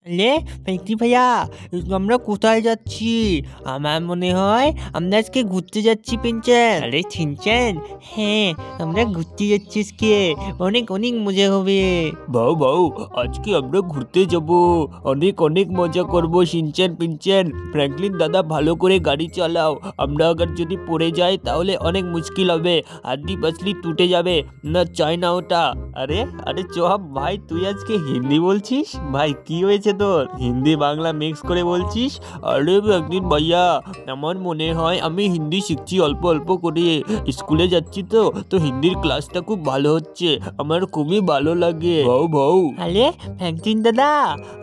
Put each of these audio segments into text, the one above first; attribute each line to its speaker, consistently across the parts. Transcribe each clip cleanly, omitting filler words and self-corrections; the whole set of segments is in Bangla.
Speaker 1: লে ফেংকি ভাইয়া, আমরা কোথায় যাচ্ছি? আমার মনে হয় আমরা আজকে ঘুরতে যাচ্ছি পিনচেন। আরে ছিনচেন, হ্যাঁ আমরা ঘুরতে যাচ্ছি আজকে, অনেক অনেক মজা হবে।
Speaker 2: বাউ বাউ, আজকে আমরা ঘুরতে যাব, অনেক অনেক মজা করব। শিনচেন পিনচেন, ফ্র্যাঙ্কলিন দাদা ভালো করে গাড়ি চালাও। আমরা আবার যদি পড়ে যাই তাহলে অনেক মুশকিল হবে, হাড্ডি পাসলি টুটে যাবে, না চাই না ওটা। আরে আরে চপ ভাই, তুই আজকে হিন্দি বলছিস? ভাই কি হয়েছে তোর, হিন্দি বাংলা মিক্স করে বলছিস? আরে ফ্র্যাঙ্কলিন ভাইয়া, আমার মনে হয় আমি হিন্দি শিখছি অল্প অল্প করে, স্কুলে যাচ্ছি তো হিন্দির ক্লাসটা খুব ভালো হচ্ছে, আমার খুবই ভালো লাগে। ভাউ ভাউ।
Speaker 1: আরে ফ্র্যাঙ্কলিন দাদা,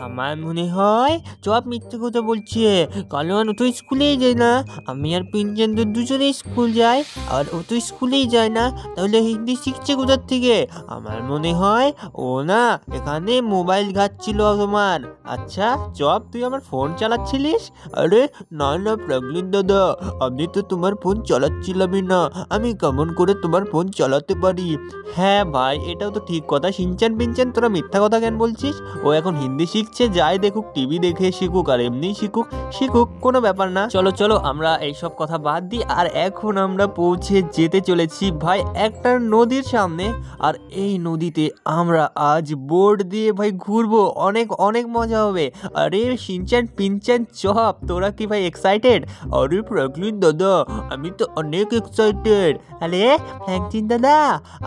Speaker 1: আমার মনে হয় চপ মিথ্যে কথা বলছে, কারণ ও তো স্কুলেই যায় না। আমি আর পিনচেন তো দুজনেই স্কুল যাই, আর ও তো স্কুলেই যায় না, তাহলে হিন্দি শিখছে কোথার থেকে? আমার মনে হয় ও না এখানে মোবাইল ঘাঁটছিল তোমার। আচ্ছা চপ, তুই আমার ফোন চালাচ্ছিলিস?
Speaker 2: আরে না না ফ্র্যাঙ্কলিন দাদা, আমি তো তোমার ফোন চালাচ্ছিলামই না, আমি কেমন করে তোমার ফোন চালাতে পারি?
Speaker 1: হ্যাঁ ভাই, এটাও তো ঠিক কথা। শিনচান পিনচান, তোরা মিথ্যা কথা কেন বলছিস? ও এখন হিন্দি শিখছে, যাই দেখুক, টিভি দেখে শিখুক আর এমনি শিখুক, শিখুক, কোনো ব্যাপার না। চলো চলো, আমরা এইসব কথা বাদ দিই। আর এখন আমরা পৌঁছে যেতে চলেছি ভাই একটা নদীর সামনে, আর এই নদীতে আমরা আজ বোর্ড দিয়ে ভাই ঘুরবো, অনেক অনেক মজা হবে। আরে শিনচান পিনচান চপ, তোরা কি ভাই এক্সাইটেড?
Speaker 2: আরে ফ্র্যাঙ্কলিন দাদা, আমি তো অনেক এক্সাইটেড।
Speaker 1: আরে ফ্র্যাঙ্কলিন দাদা,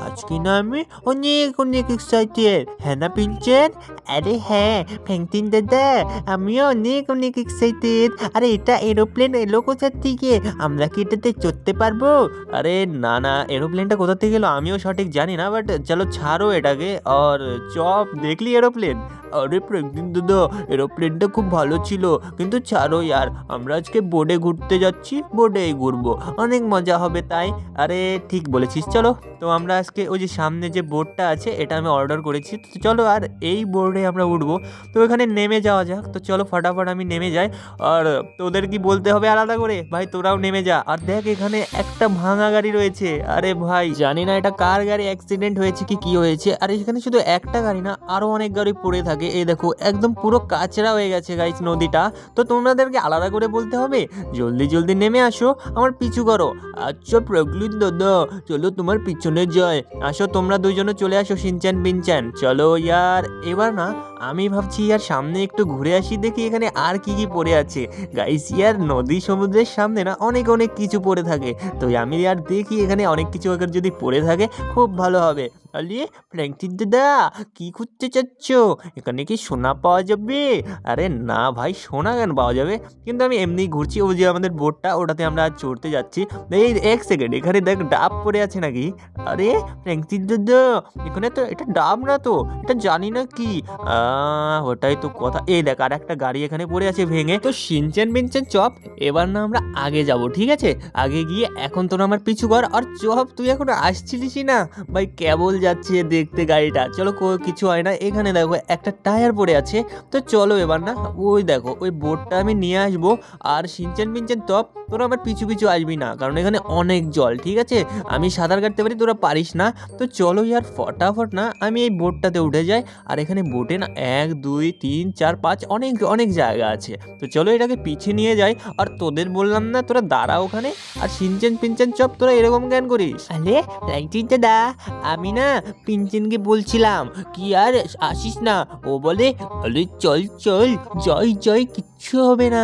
Speaker 1: আজকে না আমি অনেক অনেক এক্সাইটেড, হ্যাঁ না পিনচেন? আরে হ্যাঁ ফ্র্যাঙ্কলিন দাদা, আমিও অনেক অনেক এক্সাইটেড। আরে এটা এরোপ্লেন এলো কোথা থেকে? আমরা কি এটাতে চড়তে পারবো?
Speaker 2: আরে না না, এরোপ্লেনটা কোথা থেকে এলো আমিও সঠিক জানি না, বাট চলো ছাড়ো এটাকে। আর চপ, দেখলি এরোপ্লেন? আরে ফ্র্যাঙ্কলিন দাদা, এরোপ্লেনটা খুব ভালো ছিল, কিন্তু ছাড়ো ইয়ার, আমরা আজকে বোর্ডে ঘুরতে যাচ্ছি, বোর্ডেই ঘুরবো, অনেক মজা হবে তাই।
Speaker 1: আরে ঠিক বলেছিস, চলো। তো আমরা আজকে ওই যে সামনে যে বোর্ডটা আছে, এটা আমি অর্ডার করেছি, তো চলো আর এই বোর্ডে আমরা উঠবো। তো এখানে নেমে যাওয়া যাক, তো চলো ফটাফট আমি নেমে যাই। আর তোদের কি বলতে হবে আলাদা করে? ভাই তোরাও নেমে যা। আর দেখ এখানে একটা ভাঙা গাড়ি রয়েছে। আরে ভাই জানি না এটা কার গাড়ি, অ্যাক্সিডেন্ট হয়েছে কি হয়েছে। আর এখানে শুধু একটা গাড়ি না, আরো অনেক গাড়ি পড়ে থাকে। এই দেখো একদম পুরো কাচরা হয়ে গেছে গাইস নদীটা। তো তোমাদেরকে আলাদা করে বলতে হবে, জলদি জলদি নেমে আসো, আমার পিছু করো।
Speaker 2: আচ্ছা ফ্র্যাঙ্কলিন দাদা, চলো তোমার পিছনে যাই।
Speaker 1: আসো তোমরা দুইজনে চলে আসো, শিনচান বিনচান চলো ইয়ার। এবার না আমি ভাবছি ইয়ার সামনে একটু ঘুরে আসি, দেখি এখানে আর কি কি পড়ে আছে। গাইস ইয়ার নদী সমুদ্রের সামনে না অনেক অনেক কিছু পড়ে থাকে, তো আমি আর দেখি এখানে অনেক কিছু আগে যদি পড়ে থাকে খুব ভালো হবে। আরে ফ্র্যাঙ্কলিন দাদা, কি খুঁজতে চাচ্ছ? এখানে কি সোনা পাওয়া যাবে? আরে না ভাই, সোনা কেন পাওয়া যাবে, কিন্তু আমি এমনি ঘুরছি। ওই যে আমাদের বোটটা, ওটাতে আমরা আজ চড়তে যাচ্ছি। এই এক সেকেন্ড, এখানে দেখ ডাব পড়ে আছে নাকি? আরে ফ্র্যাঙ্কলিন দাদা, এখানে তো এটা ডাব না, তো এটা জানি না কি। ওটাই তো কথা। এই দেখ আর একটা গাড়ি এখানে পড়ে আছে ভেঙে। তো শিনচেন বিনচেন চপ, এবার না আমরা আগে যাব, ঠিক আছে? আগে গিয়ে এখন তোরা আমার পিছু কর। আর চপ, তুই এখন আসছিলিসই না ভাই, কেবল যাচ্ছে দেখতে গাড়িটা। চলো কিছু হয় না। এখানে দেখো একটা টায়ার পড়ে আছে, তো চলো এবার না ওই দেখো ওই বোটটা আমি নিয়ে আসবো। আর শিনচেন বিনচেন চপ, তোরা আমার পিছু পিছু আসবি না, কারণ এখানে অনেক জল, ঠিক আছে? আমি সাঁতার কাটতে পারি, তোরা পারিস না। তো চলো ইয়ার ফটাফট না আমি এই বোটটাতে উঠে যাই। আর এখানে বোটে না 1 2 3 4 5 অনেক অনেক জায়গা আছে, তো চলো এটাকে পিছিয়ে নিয়ে যাই। আর তোদের বললাম না তোরা দাঁড়া ওখানে। আর শিনচেন পিনচেন চপ, তোরা এরকম কেন করিস? আরে ফ্র্যাঙ্কলিন দাদা, আমি না পিনচেনকে বলছিলাম কি আর আসিস না, ও বলে
Speaker 2: আরে চল চল, জয় জয়, কিচ্ছু হবে না।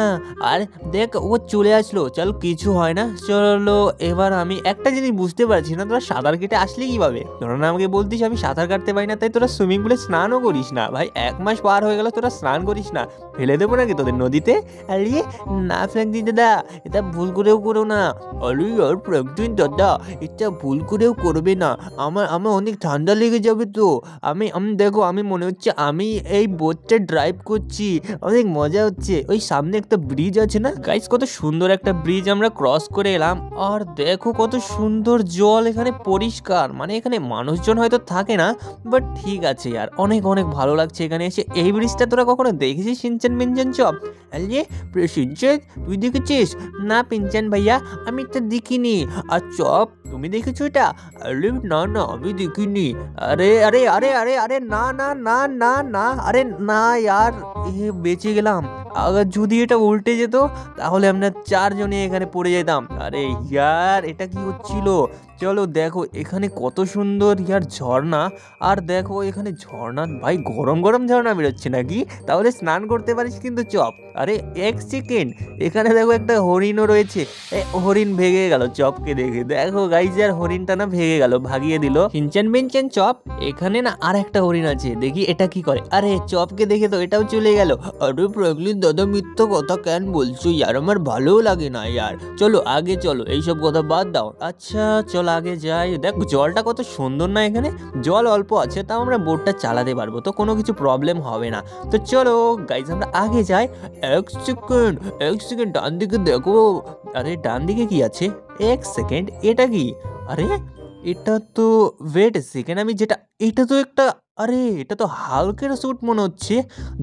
Speaker 1: আর দেখ ও চলে আসলো, চল কিছু হয় না, চলো। এবার আমি একটা জিনিস বুঝতে পারছি না, তোরা সাঁতার কেটে আসলি কিভাবে? তোরা না আমাকে বলতিস আমি সাঁতার কাটতে পারি না, তাই তোরা সুইমিং পুলে স্নানও করিস না। ভাই 1 মাস পার হয়ে গেল, তোরা স্নান করিস না, ফেলে দেবো নাকি তোদের নদীতে? আরে না ফ্র্যাঙ্কলিন দাদা, এটা ভুল করেও করো না।
Speaker 2: আরে আর ফ্র্যাঙ্কলিন দাদা, এটা ভুল করেও করবে না, আমার আমার অনেক ঠান্ডা লেগে যাবে তো।
Speaker 1: আমি দেখো, আমি মনে হচ্ছে আমি এই বোটটা ড্রাইভ করছি, অনেক মজা হচ্ছে। ওই সামনে একটা ব্রিজ আছে না গাইস, কত সুন্দর একটা ব্রিজ আমরা ক্রস করে এলাম। আর দেখো কত সুন্দর জল, এখানে পরিষ্কার, মানে এখানে মানুষজন হয়তো থাকে না, বাট ঠিক আছে ইয়ার, অনেক অনেক ভালো লাগছে এখানে এসে। এই ব্রিজটা তোরা কখনো দেখেছিস শিনচান পিনচান চপ? আরে শিনচান তুই দেখেছিস? না পিনচান ভাইয়া আমি তো দেখিনি। আর চপ তুমি দেখেছো এটা? আরে না না আমি দেখিনি। আরে আরে আরে আরে আরে না না না না না, আরে না ইয়ার, বেঁচে গেলাম। আবার যদি এটা উল্টে যেত তাহলে আমরা চারজনে এখানে পড়ে যেতাম। আরে ইয়ার এটা কি হচ্ছিল? চলো দেখো এখানে কত সুন্দর ইয়ার ঝর্ণা। আর দেখো এখানে ঝর্ণা ভাই, গরম গরম ঝর্ণা বেরোচ্ছে নাকি? তাহলে স্নান করতে পারিস কিন্তু চপ। আরে এক সেকেন্ড, এখানে দেখো একটা হরিণও রয়েছে। হরিণ ভেঙে গেল চপকে দেখে। দেখো গাইজ আর হরিণটা না ভেঙে গেল, ভাগিয়ে দিল শিনচান পিনচান চপ। এখানে না আর একটা হরিণ আছে, দেখি এটা কি করে। আরে চপকে দেখে তো এটাও চলে গেল। আরে ফ্র্যাঙ্কলিন দাদা মিথ্যা কথা কেন বলছো ইয়ার, আমার ভালোও লাগে না ইয়ার। চলো আগে চলো, এইসব কথা বাদ দাও। আচ্ছা চলো আগে যাই। দেখ জলটা কত সুন্দর না, এখানে জল অল্প আছে তাও আমরা বোটটা চালাতে পারবো, তো কোনো কিছু প্রবলেম হবে না। তো চলো গাইজ আমরা আগে যাই। এক সেকেন্ড ডান দিকে দেখো। আরে ডান দিকে কি আছে? এক সেকেন্ড, এটা কি? আরে এটা তো ওয়েট সেকেন্ড, আমি যেটা, এটা তো একটা, আরে এটা তো হাল্কের স্যুট মনে হচ্ছে,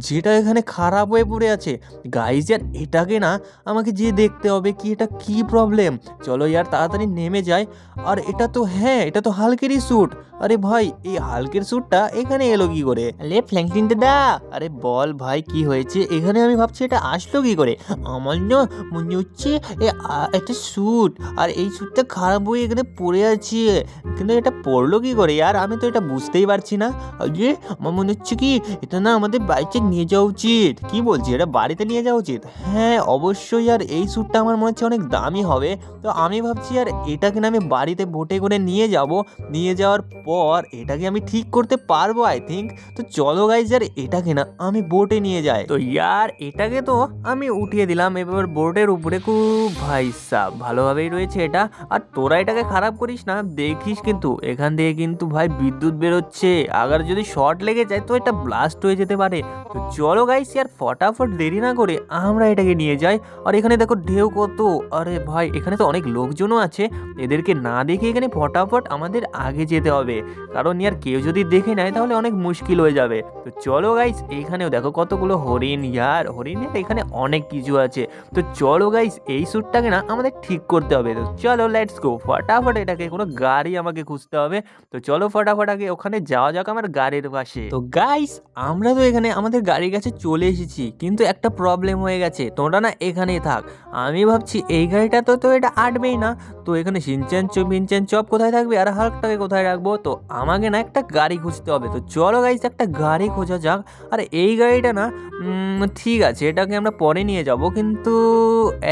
Speaker 1: যেটা এখানে খারাপ হয়ে পড়ে আছে। গাইজ ইয়ার এটাকে না আমাকে যে দেখতে হবে কি এটা কি প্রবলেম। চলো ইয়ার তাড়াতাড়ি নেমে যায়। আর এটা তো, হ্যাঁ এটা তো হাল্কেরই স্যুট। আরে ভাই এই হাল্কের স্যুটটা এখানে এলো কি করে? আরে ফ্র্যাঙ্কলিন দাদা, আরে বল ভাই কি হয়েছে এখানে? আমি ভাবছি এটা আসলো কি করে। আমার না মনে হচ্ছে একটা স্যুট, আর এই স্যুটটা খারাপ হয়ে এখানে পড়ে আছে, কিন্তু এটা পড়লো কি করে ইয়ার? আমি তো এটা বুঝতেই পারছি না। আরে আমার মনে হচ্ছে কি এটা না আমাদের বাড়িতে নিয়ে যাওয়া উচিত। কি বলছি, এটা বাড়িতে নিয়ে যাওয়া উচিত? হ্যাঁ অবশ্যই। আর এই স্যুটটা আমার মনে হচ্ছে অনেক দামি হবে, তো আমি ভাবছি আর এটাকে না আমি বাড়িতে বোটে করে নিয়ে যাব। নিয়ে যাওয়ার পর এটাকে আমি ঠিক করতে পারবো আই থিঙ্ক। তো চলো গাইজ আর এটাকে না আমি বোটে নিয়ে যাই। তো ইয়ার এটাকে তো আমি উঠিয়ে দিলাম এবার বোটের উপরে। খুব ভাই সাব ভালোভাবেই রয়েছে এটা। আর তোরা এটাকে খারাপ করিস না, দেখিস কিন্তু এখান থেকে কিন্তু ভাই বিদ্যুৎ বেরোচ্ছে, আবার যদি শর্ট লেগে যায় তো এটা ব্লাস্ট হয়ে যেতে পারে। তো চলো গাইস ইয়ার ফটাফট দেরি না করে আমরা এটাকে নিয়ে যাই। আর এখানে দেখো ঢেউ কত, আরে ভাই এখানে তো অনেক লোকজনও আছে, এদেরকে না দেখে এখানে ফটাফট আমাদের আগে যেতে হবে, কারণ ইয়ার কেউ যদি দেখে নেয় তাহলে অনেক মুশকিল হয়ে যাবে। তো চলো গাইস এখানেও দেখো কতগুলো হরিণ, ইয়ার হরিণের এখানে অনেক কিছু আছে। তো চলো গাইস এই স্যুটটাকে না আমাদের ঠিক করতে হবে। তো চলো লেটস গো, ফটাফট এটাকে কোনো গাড়ি আমাকে খুঁজতে হবে। তো চলো ফটাফট আগে ওখানে যাওয়া যাক আমার গাড়ির পাশে। তো গাইস আমরা তো এখানে আমাদের গাড়ির কাছে চলে এসেছি, কিন্তু একটা প্রবলেম হয়ে গেছে। তোমরা না এখানেই থাক, আমি ভাবছি এই গাড়িটা তো এটা আটবেই না। তো এখানে শিনচান চপ কোথায় থাকবে আর হাল্কটাকে কোথায় রাখবো? তো আমাকে না একটা গাড়ি খুঁজতে হবে। তো চলো গাইস একটা গাড়ি খোঁজা যাক। আর এই গাড়িটা না ঠিক আছে এটাকে আমরা পরে নিয়ে যাব, কিন্তু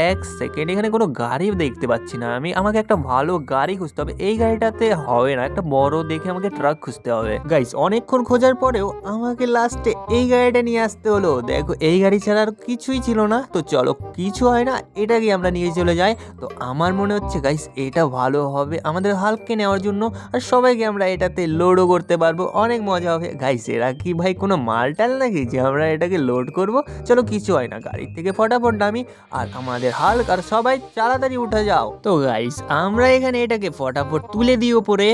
Speaker 1: এক সেকেন্ড এখানে কোনো গাড়ি দেখতে পাচ্ছি না আমি। আমাকে একটা ভালো গাড়ি খুঁজতে হবে, এই গাড়িটাতে হবে না, একটা বড় দেখে আমাকে ট্রাক খুঁজতে হবে। গাইস অনেকক্ষণ খোঁজার পরেও আমাকে লাস্টে এই গাড়িটা নিয়ে আসতে হলো। দেখো এই গাড়ি ছাড়া আর কিছুই ছিল না। তো চলো কিছু হয় না, এটাকে আমরা নিয়ে চলে যাই। তো আমার মনে হচ্ছে গাইস এটা ভালো হবে আমাদের হাল্ককে নেওয়ার জন্য, আর সবাইকে আমরা এটাতে লোডও করতে পারবো, অনেক মজা হবে। গাইস এরা কি ভাই কোনো মালটাল নাকি যে আমরা এটাকে লোড করব? চলো কিছু হয় না, গাড়ির থেকে ফটাফট নামি আর আমাদের হাল্ক আর সবাই তাড়াতাড়ি উঠে যাও। তো গাইস আমরা এখানে এটাকে ফটাফট তুলে দিই ওপরে।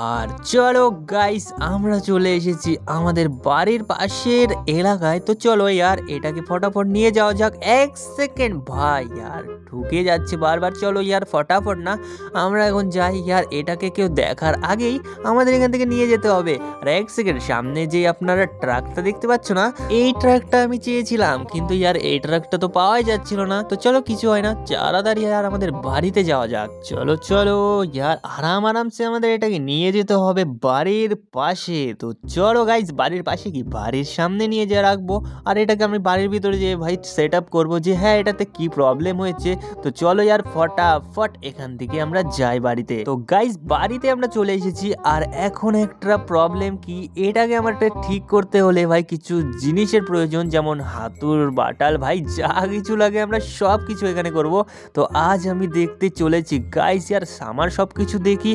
Speaker 1: আর চলো গাইস আমরা চলে এসেছি আমাদের বাড়ির পাশের এলাকায়। তো চলো ইয়ার এটাকে ফটাফট নিয়ে যাওয়া যাক। এক সেকেন্ড ভাই ইয়ার ঢুকে যাচ্ছে বারবার। চলো ইয়ার ফটাফট না আমরা এখন যাই ইয়ার, এটাকে কেউ দেখার আগেই আমাদের এখান থেকে নিয়ে যেতে হবে। আর এক সেকেন্ড, সামনে যে আপনারা ট্রাকটা দেখতে পাচ্ছ না, এই ট্রাকটা আমি চেয়েছিলাম, কিন্তু ইয়ার এই ট্রাকটা তো পাওয়াই যাচ্ছিল না। তো চলো কিছু হয় না, তাড়াতাড়ি ইয়ার আমাদের বাড়িতে যাওয়া যাক। চলো চলো ইয়ার আরামসে আমাদের এটাকে নিয়ে যেতে হবে বাড়ির পাশে। তো চলো গাইজ বাড়ির পাশে কি বাড়ির সামনে নিয়ে যা রাখবো, আর এটাকে আমি বাড়ির ভিতরে যে ভাই সেট আপ করবো যে হ্যাঁ এটাতে কি প্রবলেম হয়েছে। তো চলো ইয়ার ফটাফট এখান থেকে আমরা যাই বাড়িতে। তো গাইজ বাড়িতে আমরা চলে এসেছি। আর এখন একটা প্রবলেম কি, এটাকে আমার ঠিক করতে হলে ভাই কিছু জিনিসের প্রয়োজন, যেমন হাতুর বাটাল ভাই যা কিছু লাগে আমরা সব কিছু এখানে করব। তো আজ আমি দেখতে চলেছি গাইস ইয়ার আমার সব কিছু দেখি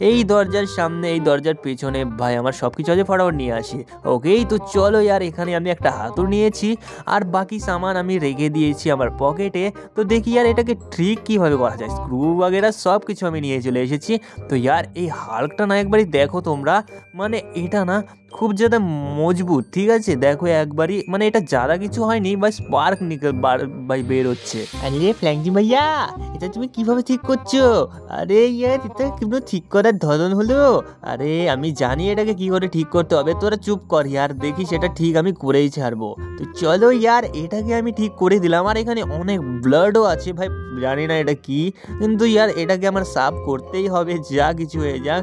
Speaker 1: এই দরজার সামনে, এই দরজার পেছনে ভাই আমার সব কিছু আছে। ফটাফট নিয়ে আসি। ওকেই, তো চলো ইয়ার, এখানে আমি একটা হাতুড়ি নিয়েছি আর বাকি সামান আমি রেখে দিয়েছি আমার পকেটে। তো দেখি ইয়ার এটাকে ঠিক কীভাবে করা যায়, স্ক্রু বাগেরা সব কিছু আমি নিয়ে চলে এসেছি। তো ইয়ার এই হাল্কটা না একবারই দেখো তোমরা, মানে এটা না খুব ज़्यादा মজবুত, ঠিক আছে? দেখো একবারই, মানে এটা ज़्यादा কিছু হয়নি, বাস স্পার্ক ভাই বের হচ্ছে। আরে ফ্র্যাঙ্কি ভাইয়া, এটা তুমি কিভাবে ঠিক করছো? আরে ইয়ার এটা কিন্তু ঠিক করার ধরন হলো। আরে আমি জানি এটাকে কি করে ঠিক করতে হবে, তোরা চুপ কর ইয়ার, দেখি সেটা ঠিক আমি করেই ছাড়বো। তো চলো ইয়ার, এটাকে আমি ঠিক করে দিলাম। আর এখানে অনেক ব্লাডও আছে ভাই, জানি না এটা কি, কিন্তু ইয়ার এটাকে আমার সাফ করতেই হবে যা কিছু হয়ে যাক।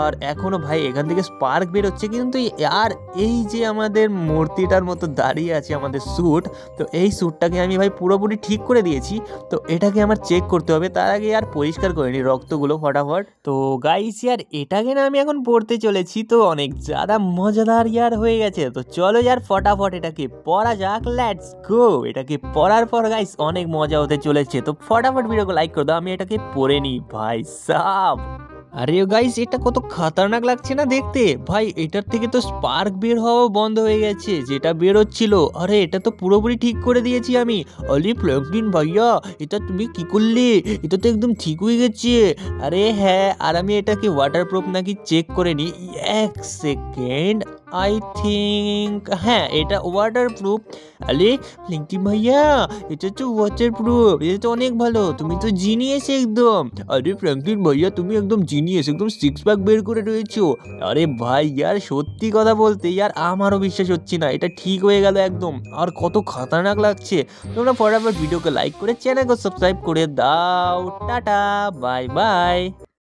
Speaker 1: আর এখনো ভাই এখান থেকে স্পার্ক বের হচ্ছে, কিন্তু আর এই যে আমাদের মূর্তিটার মতো দাঁড়িয়ে আছে আমাদের স্যুট, তো এই স্যুটটাকে আমি ভাই পুরোপুরি ঠিক করে দিয়েছি। তো এটাকে আমার চেক করতে হবে, তার আগে আর পরিষ্কার করে নিই রক্তগুলো ফটাফট। তো গাইস ইয়ার এটাকে না আমি এখন পড়তে চলেছি, তো অনেক ज़्यादा মজাদার ইয়ার হয়ে গেছে। তো চলো ইয়ার ফটাফট এটাকে পড়া যাক, লেটস গো। এটাকে পড়ার পর গাইস অনেক মজা হতে চলেছে, তো ফটাফট ভিডিওকে লাইক করে দাও, আমি এটাকে পড়ে নিই ভাই সাব। আরে গাইস এটা কত খতরনাক লাগছে না দেখতে ভাই, এটার থেকে তো স্পার্ক বের হওয়া বন্ধ হয়ে গেছে, যেটা বের হচ্ছিল। আরে এটা তো পুরোপুরি ঠিক করে দিয়েছি আমি। আরে ফ্র্যাঙ্কলিন ভাইয়া, এটা তুমি কি করলে? এটা তো একদম ঠিক হয়ে গেছে। আরে হ্যাঁ, আর আমি এটাকে ওয়াটারপ্রুফ নাকি চেক করে নিই, এক সেকেন্ড। আই থিঙ্ক হ্যাঁ এটা ওয়াটারপ্রুফ। আরে ফ্র্যাঙ্কি ভাইয়া, এটা তো ওয়াটারপ্রুফ, এটা তো অনেক ভালো, তুমি তো জিনিয়াস একদম। আরে ফ্র্যাঙ্কলিন ভাইয়া, তুমি একদম জিনিয়াস, একদম সিক্স প্যাক বের করে রয়েছো। আরে ভাই ইয়ার সত্যি কথা বলতে ইয়ার আমারও বিশ্বাস হচ্ছে না, এটা ঠিক হয়ে গেল একদম, আর কত খতরনাক লাগছে। তোমরা ফটাফট ভিডিওকে লাইক করে চ্যানেলকে সাবস্ক্রাইব করে দাও। Tata, bye bye.